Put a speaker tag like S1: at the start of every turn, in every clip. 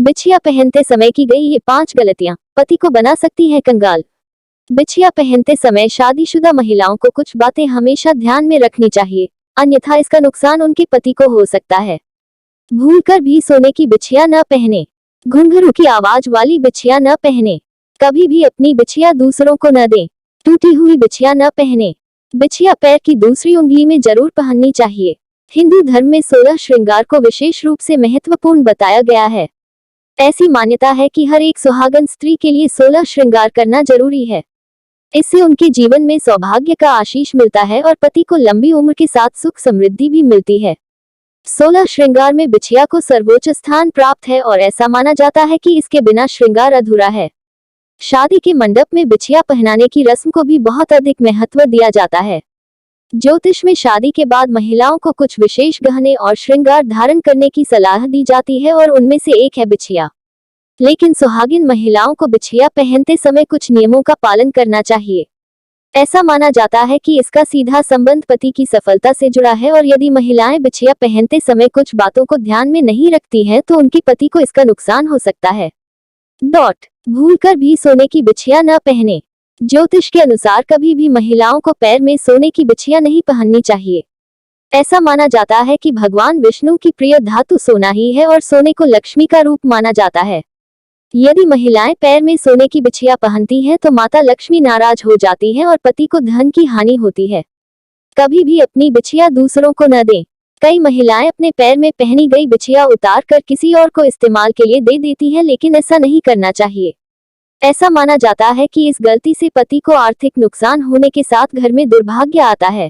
S1: बिछिया पहनते समय की गई ये 5 गलतियां पति को बना सकती है कंगाल। बिछिया पहनते समय शादीशुदा महिलाओं को कुछ बातें हमेशा ध्यान में रखनी चाहिए, अन्यथा इसका नुकसान उनके पति को हो सकता है। भूलकर भी सोने की बिछिया न पहने। घुंघरू की आवाज वाली बिछिया न पहने। कभी भी अपनी बिछिया दूसरों को न दें। टूटी हुई बिछिया न पहने। बिछिया पैर की दूसरी उंगली में जरूर पहननी चाहिए। हिंदू धर्म में 16 श्रृंगार को विशेष रूप से महत्वपूर्ण बताया गया है। ऐसी मान्यता है कि हर एक सुहागन स्त्री के लिए 16 श्रृंगार करना जरूरी है। इससे उनके जीवन में सौभाग्य का आशीष मिलता है और पति को लंबी उम्र के साथ सुख समृद्धि भी मिलती है। 16 श्रृंगार में बिछिया को सर्वोच्च स्थान प्राप्त है और ऐसा माना जाता है कि इसके बिना श्रृंगार अधूरा है। शादी के मंडप में बिछिया पहनाने की रस्म को भी बहुत अधिक महत्व दिया जाता है। ज्योतिष में शादी के बाद महिलाओं को कुछ विशेष गहने और श्रृंगार धारण करने की सलाह दी जाती है और उनमें से एक है बिछिया। लेकिन सुहागिन महिलाओं को बिछिया पहनते समय कुछ नियमों का पालन करना चाहिए। ऐसा माना जाता है कि इसका सीधा संबंध पति की सफलता से जुड़ा है और यदि महिलाएं बिछिया पहनते समय कुछ बातों को ध्यान में नहीं रखती हैं तो उनके पति को इसका नुकसान हो सकता है। भूलकर भी सोने की बिछिया न पहने। ज्योतिष के अनुसार कभी भी महिलाओं को पैर में सोने की बिछिया नहीं पहननी चाहिए। ऐसा माना जाता है कि भगवान विष्णु की प्रिय धातु सोना ही है और सोने को लक्ष्मी का रूप माना जाता है। यदि महिलाएं पैर में सोने की बिछिया पहनती हैं तो माता लक्ष्मी नाराज हो जाती हैं और पति को धन की हानि होती है। कभी भी अपनी बिछिया दूसरों को न दें। कई महिलाएं अपने पैर में पहनी गई बिछिया उतार कर किसी और को इस्तेमाल के लिए दे देती हैं, लेकिन ऐसा नहीं करना चाहिए। ऐसा माना जाता है कि इस गलती से पति को आर्थिक नुकसान होने के साथ घर में दुर्भाग्य आता है।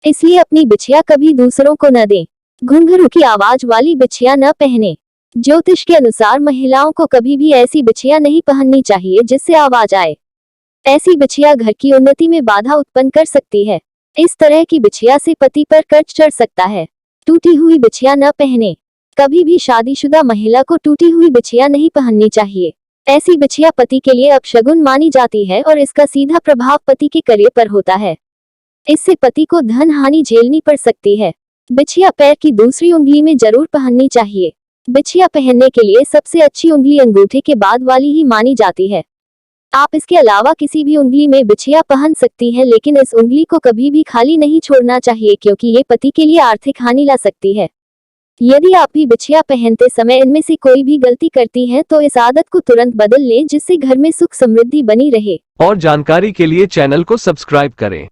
S1: इसलिए अपनी बिछिया कभी दूसरों को न दें। घुंघरू की आवाज वाली बिछिया न पहने। ज्योतिष के अनुसार महिलाओं को कभी भी ऐसी बिछिया नहीं पहननी चाहिए जिससे आवाज आए। ऐसी बिछिया घर की उन्नति में बाधा उत्पन्न कर सकती है। इस तरह की बिछिया से पति पर कर्ज चढ़ सकता है। टूटी हुई बिछिया न पहने। कभी भी शादीशुदा महिला को टूटी हुई बिछिया नहीं पहननी चाहिए। ऐसी बिछिया पति के लिए अपशगुन मानी जाती है और इसका सीधा प्रभाव पति के करियर पर होता है। इससे पति को धन हानि झेलनी पड़ सकती है। बिछिया पैर की दूसरी उंगली में जरूर पहननी चाहिए। बिछिया पहनने के लिए सबसे अच्छी उंगली अंगूठे के बाद वाली ही मानी जाती है। आप इसके अलावा किसी भी उंगली में बिछिया पहन सकती हैं, लेकिन इस उंगली को कभी भी खाली नहीं छोड़ना चाहिए क्योंकि ये पति के लिए आर्थिक हानि ला सकती है। यदि आप भी बिछिया पहनते समय इनमें से कोई भी गलती करती हैं तो इस आदत को तुरंत बदल लें जिससे घर में सुख समृद्धि बनी रहे।
S2: और जानकारी के लिए चैनल को सब्सक्राइब करें।